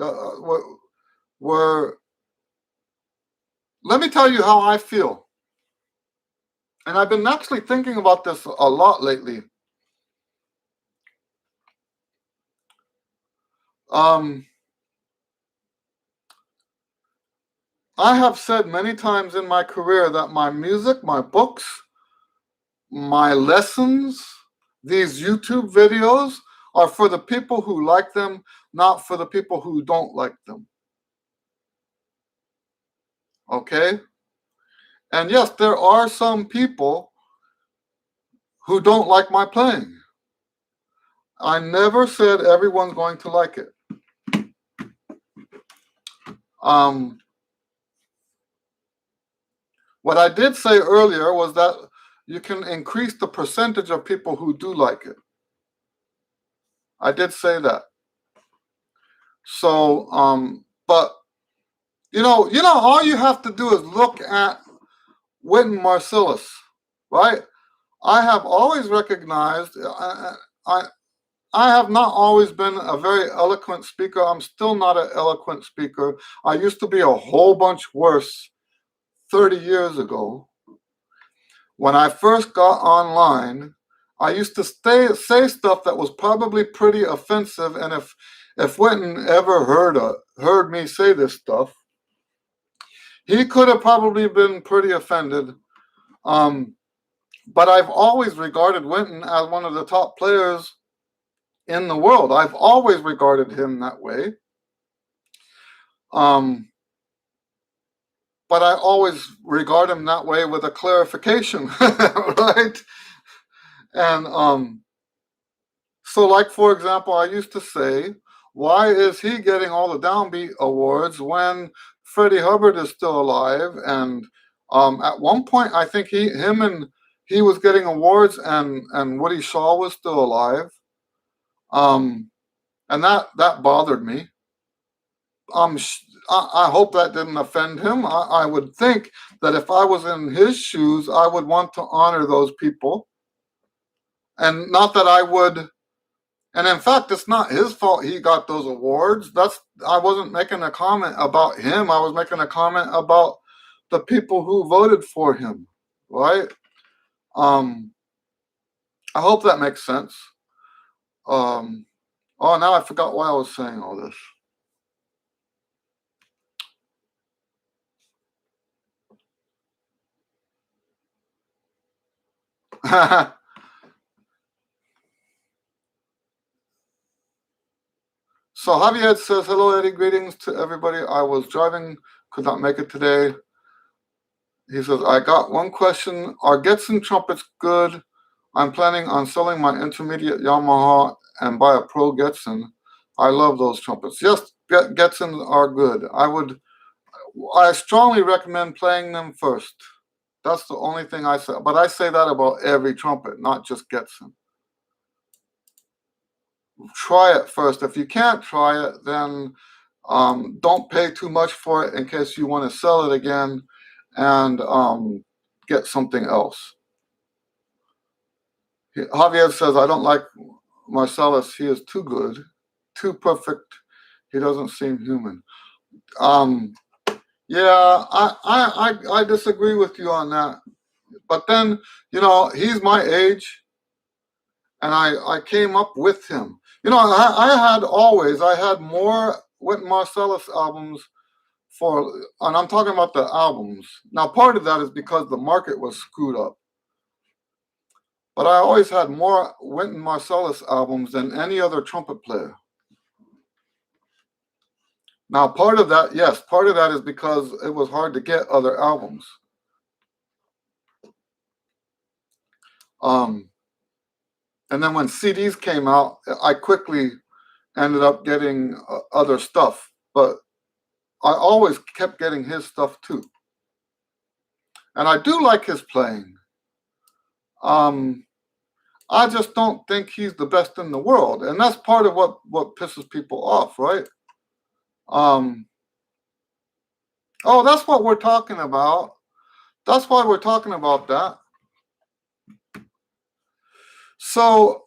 Let me tell you how I feel. And I've been actually thinking about this a lot lately. I have said many times in my career that my music, my books, my lessons, these YouTube videos are for the people who like them, not for the people who don't like them. Okay? And yes, there are some people who don't like my playing. I never said everyone's going to like it. What I did say earlier was that you can increase the percentage of people who do like it. I did say that. So, but all you have to do is look at Wynton Marsalis, right? I have always recognized, I have not always been a very eloquent speaker. I'm still not an eloquent speaker. I used to be a whole bunch worse 30 years ago. When I first got online, I used to say stuff that was probably pretty offensive, and if Wynton ever heard me say this stuff, he could have probably been pretty offended. But I've always regarded Wynton as one of the top players in the world. I've always regarded him that way. But I always regard him that way with a clarification, right? And so, like, for example, I used to say, why is he getting all the Downbeat awards when Freddie Hubbard is still alive? And at one point, I think he was getting awards, and Woody Shaw was still alive. And that bothered me. I hope that didn't offend him. I would think that if I was in his shoes, I would want to honor those people. And not that I would, and in fact, it's not his fault he got those awards. I wasn't making a comment about him. I was making a comment about the people who voted for him, right? I hope that makes sense. Oh, now I forgot why I was saying all this. So Javier says, hello, Eddie, greetings to everybody. I was driving, could not make it today. He says, I got one question. Are Getson trumpets good? I'm planning on selling my intermediate Yamaha and buy a Pro Getson. I love those trumpets. Yes, Getsons are good. I strongly recommend playing them first. That's the only thing I say. But I say that about every trumpet, not just Getson. Try it first. If you can't try it, then don't pay too much for it in case you want to sell it again and get something else. Javier says, I don't like Marsalis. He is too good, too perfect. He doesn't seem human. Yeah, I disagree with you on that. But then, he's my age, and I came up with him. I had more Wynton Marsalis albums and I'm talking about the albums. Now, part of that is because the market was screwed up. But I always had more Wynton Marsalis albums than any other trumpet player. Now, part of that is because it was hard to get other albums. And then when CDs came out, I quickly ended up getting other stuff. But I always kept getting his stuff too. And I do like his playing. I just don't think he's the best in the world. And that's part of what pisses people off, right? Oh, that's what we're talking about. That's why we're talking about that. So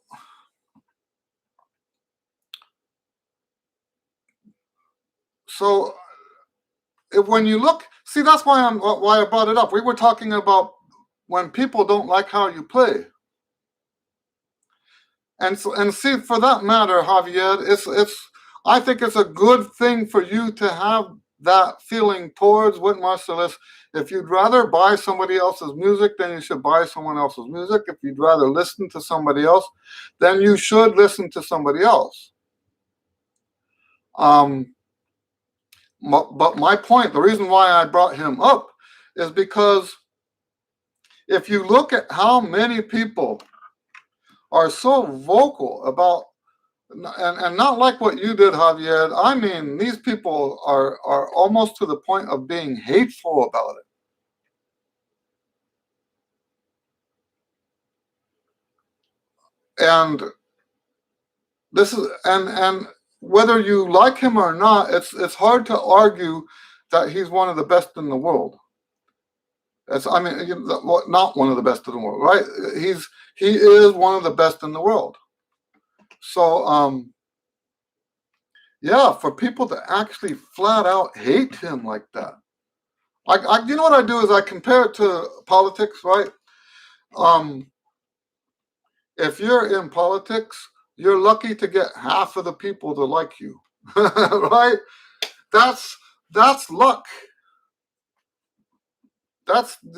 when you look, see, that's why I brought it up. We were talking about when people don't like how you play. And see, for that matter, Javier, I think it's a good thing for you to have that feeling towards Whit Marsalis. If you'd rather buy somebody else's music, then you should buy someone else's music. If you'd rather listen to somebody else, then you should listen to somebody else. But my point, the reason why I brought him up, is because if you look at how many people are so vocal about, and not like what you did, Javier. I mean, these people are almost to the point of being hateful about it. And this is and whether you like him or not, it's hard to argue that he's one of the best in the world. Not one of the best in the world, right? He is one of the best in the world. So yeah, for people to actually flat out hate him like that. You know what I do is I compare it to politics, right? If you're in politics, you're lucky to get half of the people to like you, right? That's luck.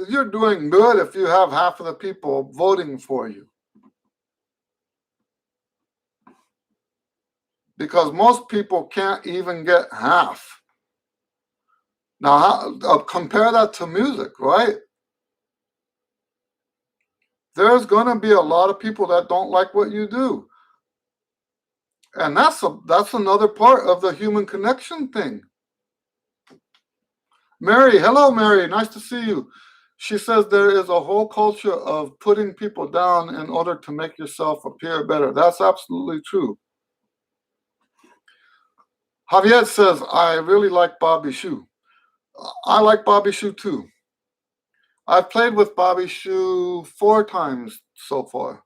You're doing good if you have half of the people voting for you. Because most people can't even get half. Now, compare that to music, right? There's going to be a lot of people that don't like what you do. And that's another part of the human connection thing. Mary, hello, Mary. Nice to see you. She says there is a whole culture of putting people down in order to make yourself appear better. That's absolutely true. Javier says, I really like Bobby Shue. I like Bobby Shue too. I've played with Bobby Shue 4 times so far.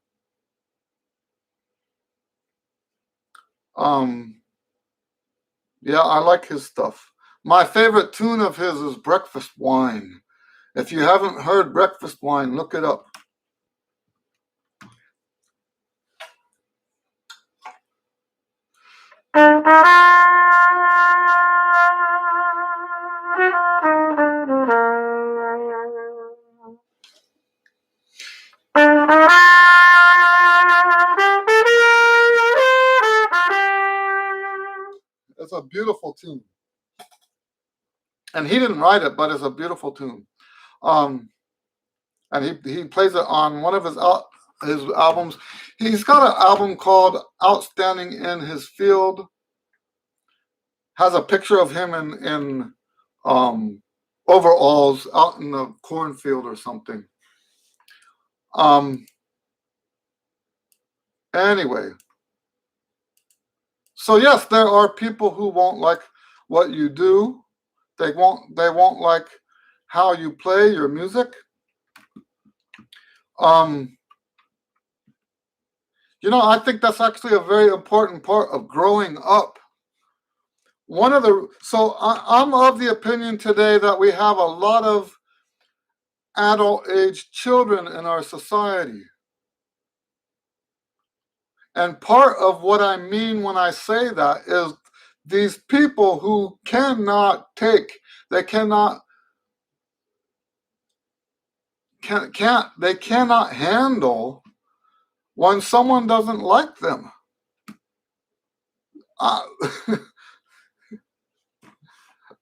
Yeah, I like his stuff. My favorite tune of his is Breakfast Wine. If you haven't heard Breakfast Wine, look it up. It's a beautiful tune. And he didn't write it, but it's a beautiful tune. And he plays it on one of his albums. He's got an album called Outstanding in His Field. Has a picture of him in overalls out in the cornfield or something. Anyway. So yes, there are people who won't like what you do. They won't like how you play your music. I think that's actually a very important part of growing up. I'm of the opinion today that we have a lot of adult age children in our society. And part of what I mean when I say that is these people who cannot handle when someone doesn't like them.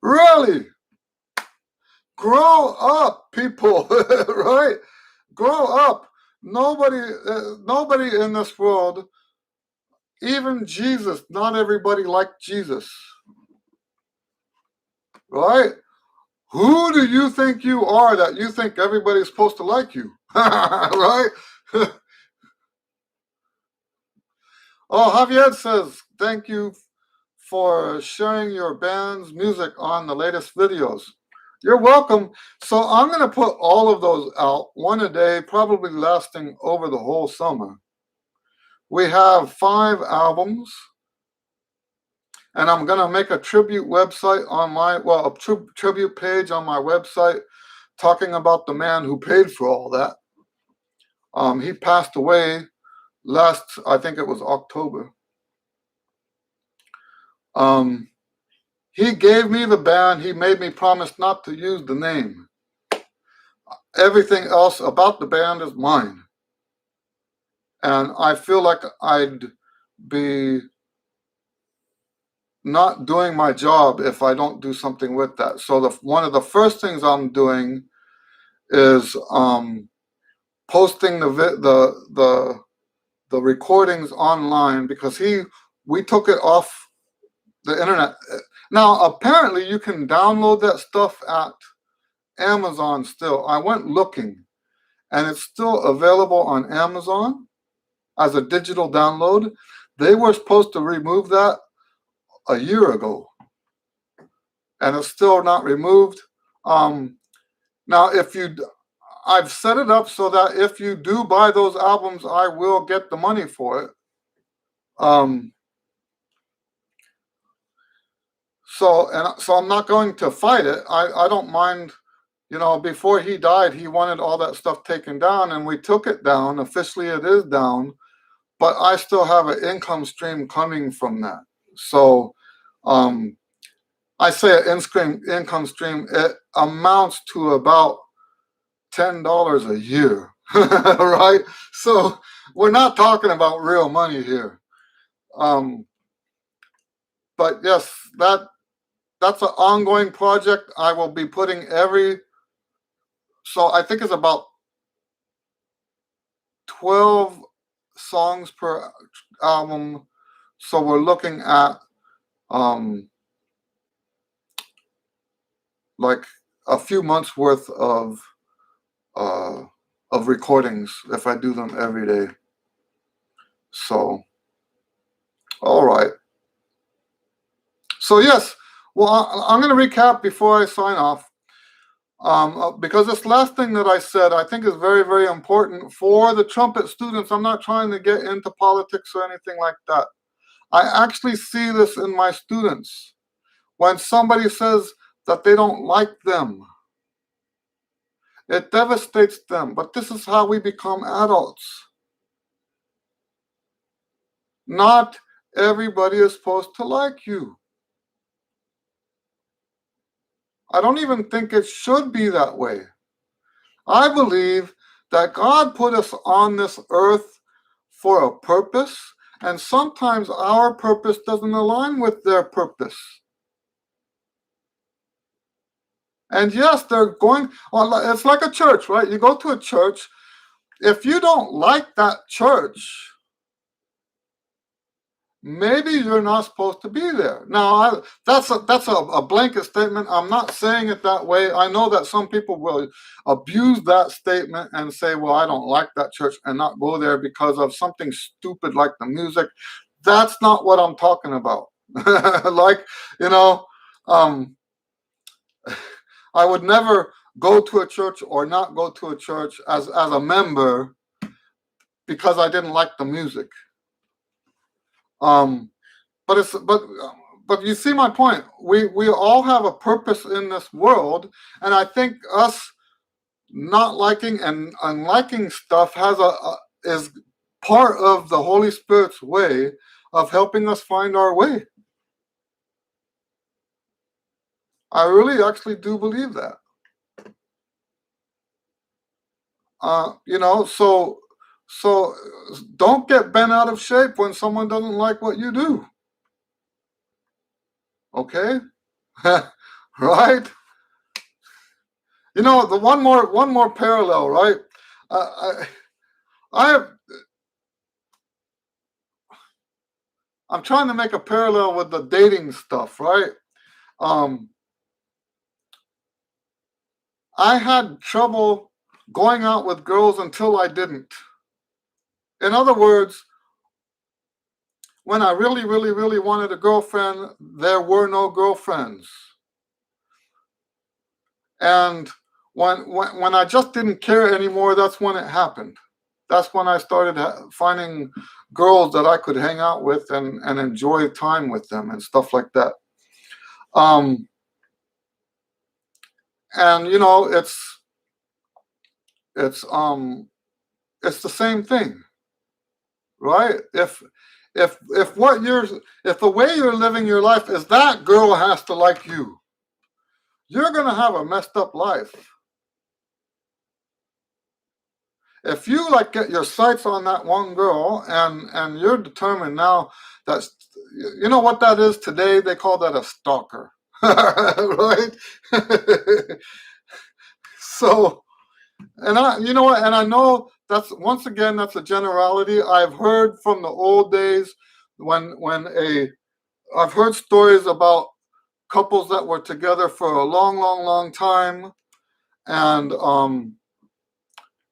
Really? Grow up, people, right? Grow up. Nobody in this world, even Jesus, not everybody liked Jesus, right? Who do you think you are that you think everybody's supposed to like you? Right? Oh, Javier says, thank you for sharing your band's music on the latest videos. You're welcome. So I'm going to put all of those out, one a day, probably lasting over the whole summer. We have 5 albums, and I'm going to make a tribute website on a tribute page on my website talking about the man who paid for all that. He passed away I think it was October. He gave me the band. He made me promise not to use the name. Everything else about the band is mine. And I feel like I'd be not doing my job if I don't do something with that. So one of the first things I'm doing is posting the recordings online, because we took it off the internet. Now apparently you can download that stuff at Amazon still. I went looking, and it's still available on Amazon as a digital download. They were supposed to remove that a year ago, and it's still not removed. Now, I've set it up so that if you do buy those albums, I will get the money for it. So I'm not going to fight it. I don't mind. Before he died, he wanted all that stuff taken down, and we took it down. Officially, it is down, but I still have an income stream coming from that. So I say an income stream, it amounts to about $10 a year, right? So we're not talking about real money here. But yes, that's an ongoing project. I will be putting so I think it's about 12 songs per album. So we're looking at like a few months worth of recordings if I do them every day. So, all right. So yes, well, I'm going to recap before I sign off. Because this last thing that I said, I think is very, very important for the trumpet students. I'm not trying to get into politics or anything like that. I actually see this in my students. When somebody says that they don't like them, it devastates them. But this is how we become adults. Not everybody is supposed to like you. I don't even think it should be that way. I believe that God put us on this earth for a purpose, and sometimes our purpose doesn't align with their purpose. And yes, it's like a church, right? You go to a church. If you don't like that church, maybe you're not supposed to be there. Now, that's a blanket statement. I'm not saying it that way. I know that some people will abuse that statement and say, well, I don't like that church, and not go there because of something stupid like the music. That's not what I'm talking about. Like, I would never go to a church or not go to a church as a member because I didn't like the music. But you see my point. We all have a purpose in this world, and I think us not liking and unliking stuff is part of the Holy Spirit's way of helping us find our way. I really actually do believe that. So don't get bent out of shape when someone doesn't like what you do. Okay? Right? The one more parallel, right? I'm trying to make a parallel with the dating stuff, right? I had trouble going out with girls until I didn't. In other words, when I really, really, really wanted a girlfriend, there were no girlfriends. And when I just didn't care anymore, that's when it happened. That's when I started finding girls that I could hang out with and enjoy time with them and stuff like that. And you know, it's the same thing, right? If the way you're living your life is that girl has to like you, you're gonna have a messed up life. If you like get your sights on that one girl and you're determined now that, you know what that is today, they call that a stalker. Right? So, and you know what, and I know that's, once again, that's a generality. I've heard from the old days I've heard stories about couples that were together for a long, long, long time,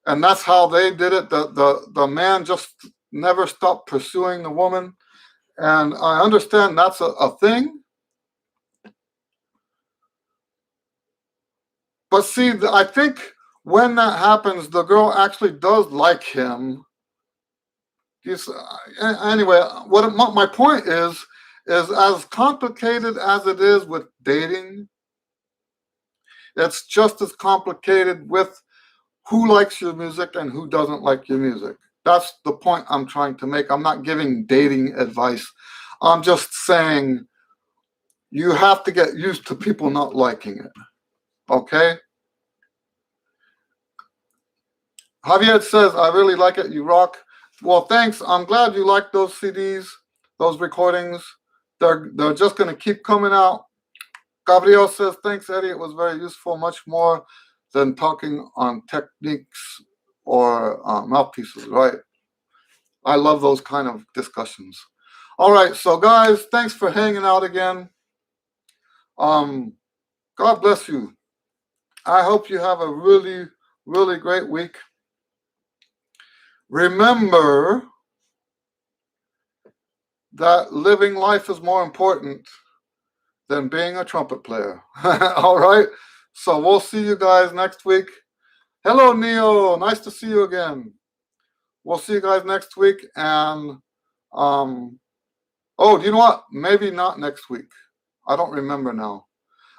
and that's how they did it. The man just never stopped pursuing the woman, and I understand that's a thing. But see, I think when that happens, the girl actually does like him. Anyway, my point is as complicated as it is with dating, it's just as complicated with who likes your music and who doesn't like your music. That's the point I'm trying to make. I'm not giving dating advice. I'm just saying you have to get used to people not liking it. Okay? Javier says, I really like it. You rock. Well, thanks. I'm glad you like those CDs, those recordings. They're just going to keep coming out. Gabriel says, thanks, Eddie. It was very useful, much more than talking on techniques or mouthpieces, right? I love those kind of discussions. All right, so guys, thanks for hanging out again. God bless you. I hope you have a really, really great week. Remember that living life is more important than being a trumpet player. All right, so we'll see you guys next week. Hello, Neo. Nice to see you again. We'll see you guys next week. And oh, do you know what? Maybe not next week. I don't remember now.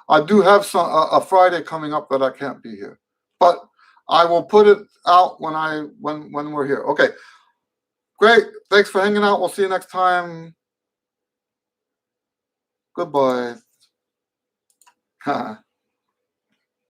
I do have a Friday coming up that I can't be here, but I will put it out when we're here. Okay, great. Thanks for hanging out. We'll see you next time. Goodbye.